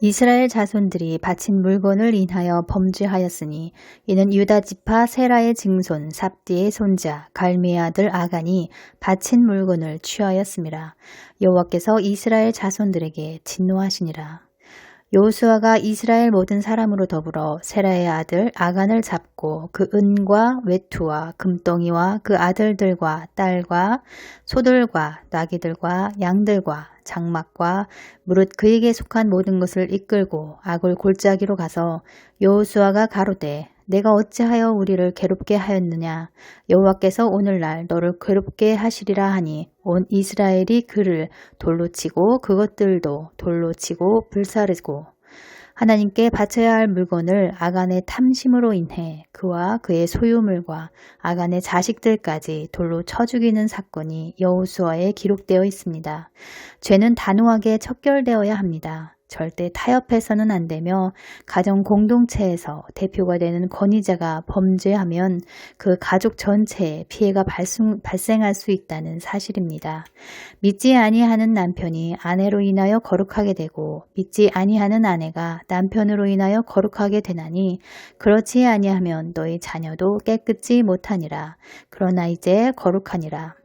이스라엘 자손들이 바친 물건을 인하여 범죄하였으니 이는 유다 지파 세라의 증손 삽디의 손자 갈미의 아들 아간이 바친 물건을 취하였음이라. 여호와께서 이스라엘 자손들에게 진노하시니라. 여호수아가 이스라엘 모든 사람으로 더불어 세라의 아들 아간을 잡고 그 은과 외투와 금덩이와 그 아들들과 딸과 소들과 나귀들과 양들과 장막과 무릇 그에게 속한 모든 것을 이끌고 악을 골짜기로 가서 여호수아가 가로되 내가 어찌하여 우리를 괴롭게 하였느냐. 여호와께서 오늘날 너를 괴롭게 하시리라 하니 온 이스라엘이 그를 돌로 치고 그것들도 돌로 치고 불사르고 하나님께 바쳐야 할 물건을 아간의 탐심으로 인해 그와 그의 소유물과 아간의 자식들까지 돌로 쳐 죽이는 사건이 여호수아에 기록되어 있습니다. 죄는 단호하게 척결되어야 합니다. 절대 타협해서는 안 되며 가정 공동체에서 대표가 되는 권위자가 범죄하면 그 가족 전체에 피해가 발생할 수 있다는 사실입니다. 믿지 아니하는 남편이 아내로 인하여 거룩하게 되고 믿지 아니하는 아내가 남편으로 인하여 거룩하게 되나니 그렇지 아니하면 너희 자녀도 깨끗지 못하니라. 그러나 이제 거룩하니라.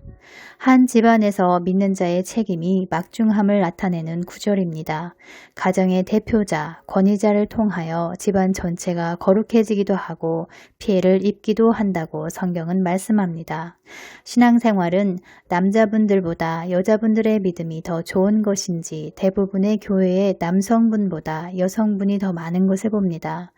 한 집안에서 믿는 자의 책임이 막중함을 나타내는 구절입니다. 가정의 대표자, 권위자를 통하여 집안 전체가 거룩해지기도 하고 피해를 입기도 한다고 성경은 말씀합니다. 신앙생활은 남자분들보다 여자분들의 믿음이 더 좋은 것인지 대부분의 교회의 남성분보다 여성분이 더 많은 것을 봅니다.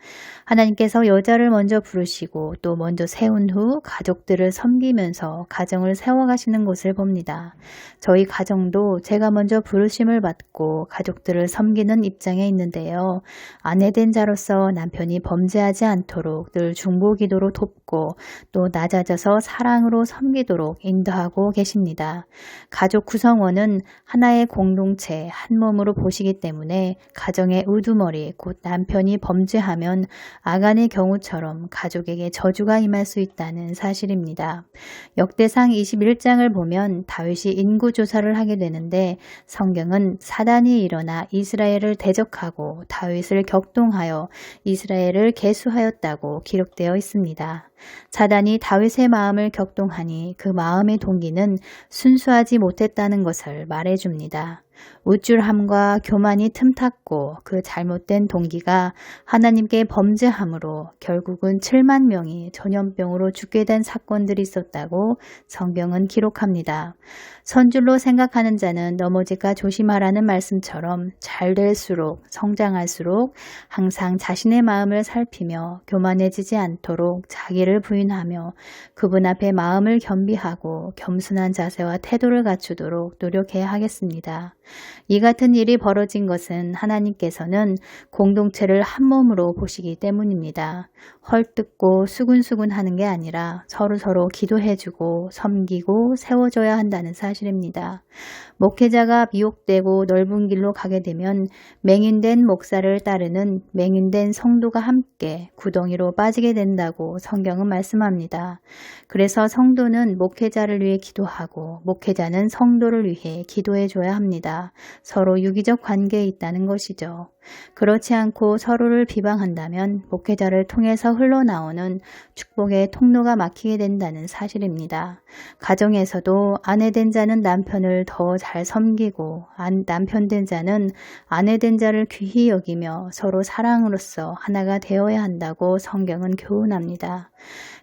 하나님께서 여자를 먼저 부르시고 또 먼저 세운 후 가족들을 섬기면서 가정을 세워가시는 것을 봅니다. 저희 가정도 제가 먼저 부르심을 받고 가족들을 섬기는 입장에 있는데요. 아내된 자로서 남편이 범죄하지 않도록 늘 중보기도로 돕고 또 낮아져서 사랑으로 섬기도록 인도하고 계십니다. 가족 구성원은 하나의 공동체, 한 몸으로 보시기 때문에 가정의 우두머리, 곧 남편이 범죄하면 아간의 경우처럼 가족에게 저주가 임할 수 있다는 사실입니다. 역대상 21장을 보면 다윗이 인구조사를 하게 되는데 성경은 사단이 일어나 이스라엘을 대적하고 다윗을 격동하여 이스라엘을 계수하였다고 기록되어 있습니다. 사단이 다윗의 마음을 격동하니 그 마음의 동기는 순수하지 못했다는 것을 말해줍니다. 우쭐함과 교만이 틈탔고 그 잘못된 동기가 하나님께 범죄함으로 결국은 7만 명이 전염병으로 죽게 된 사건들이 있었다고 성경은 기록합니다. 선줄로 생각하는 자는 넘어질까 조심하라는 말씀처럼 잘 될수록 성장할수록 항상 자신의 마음을 살피며 교만해지지 않도록 자기를 부인하며 그분 앞에 마음을 겸비하고 겸손한 자세와 태도를 갖추도록 노력해야 하겠습니다. 이 같은 일이 벌어진 것은 하나님께서는 공동체를 한 몸으로 보시기 때문입니다. 헐뜯고 수군수군 하는 게 아니라 서로서로 기도해주고 섬기고 세워줘야 한다는 사실입니다. 목회자가 미혹되고 넓은 길로 가게 되면 맹인된 목사를 따르는 맹인된 성도가 함께 구덩이로 빠지게 된다고 성경은 말씀합니다. 그래서 성도는 목회자를 위해 기도하고 목회자는 성도를 위해 기도해줘야 합니다. 서로 유기적 관계에 있다는 것이죠. 그렇지 않고 서로를 비방한다면 목회자를 통해서 흘러나오는 축복의 통로가 막히게 된다는 사실입니다. 가정에서도 아내된 자는 남편을 더 잘 섬기고 남편된 자는 아내된 자를 귀히 여기며 서로 사랑으로서 하나가 되어야 한다고 성경은 교훈합니다.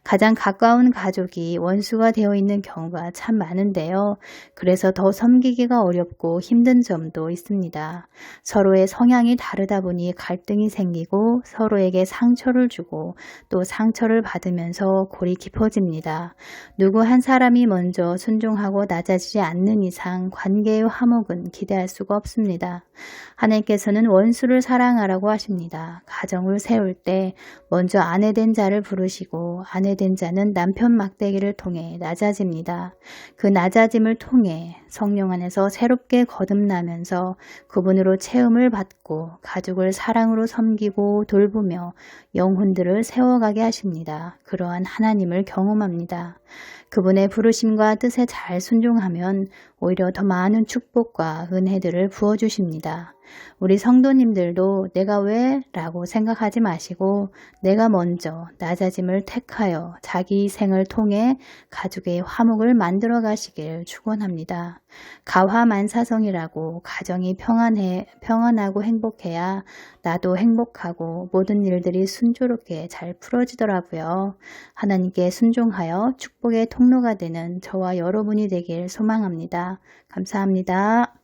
가장 가까운 가족이 원수가 되어 있는 경우가 참 많은데요. 그래서 더 섬기기가 어렵고 힘든 점도 있습니다. 서로의 성향이 다르다 보니 갈등이 생기고 서로에게 상처를 주고 또 상처를 받으면서 골이 깊어집니다. 누구 한 사람이 먼저 순종하고 낮아지지 않는 이상 관계의 화목은 기대할 수가 없습니다. 하나님께서는 원수를 사랑하라고 하십니다. 가정을 세울 때 먼저 아내된 자를 부르시고 아내된 자는 남편 막대기를 통해 낮아집니다. 그 낮아짐을 통해 성령 안에서 새롭게 거듭나면서 그분으로 체험을 받고 가족을 사랑으로 섬기고 돌보며 영혼들을 세워가게 하십니다. 그러한 하나님을 경험합니다. 그분의 부르심과 뜻에 잘 순종하면 오히려 더 많은 축복과 은혜들을 부어주십니다. 우리 성도님들도 내가 왜? 라고 생각하지 마시고 내가 먼저 낮아짐을 택하여 자기 희생을 통해 가족의 화목을 만들어 가시길 축원합니다. 가화만사성이라고 가정이 평안하고 행복해야 나도 행복하고 모든 일들이 순조롭게 잘 풀어지더라고요. 하나님께 순종하여 축복의 통로가 되는 저와 여러분이 되길 소망합니다. 감사합니다.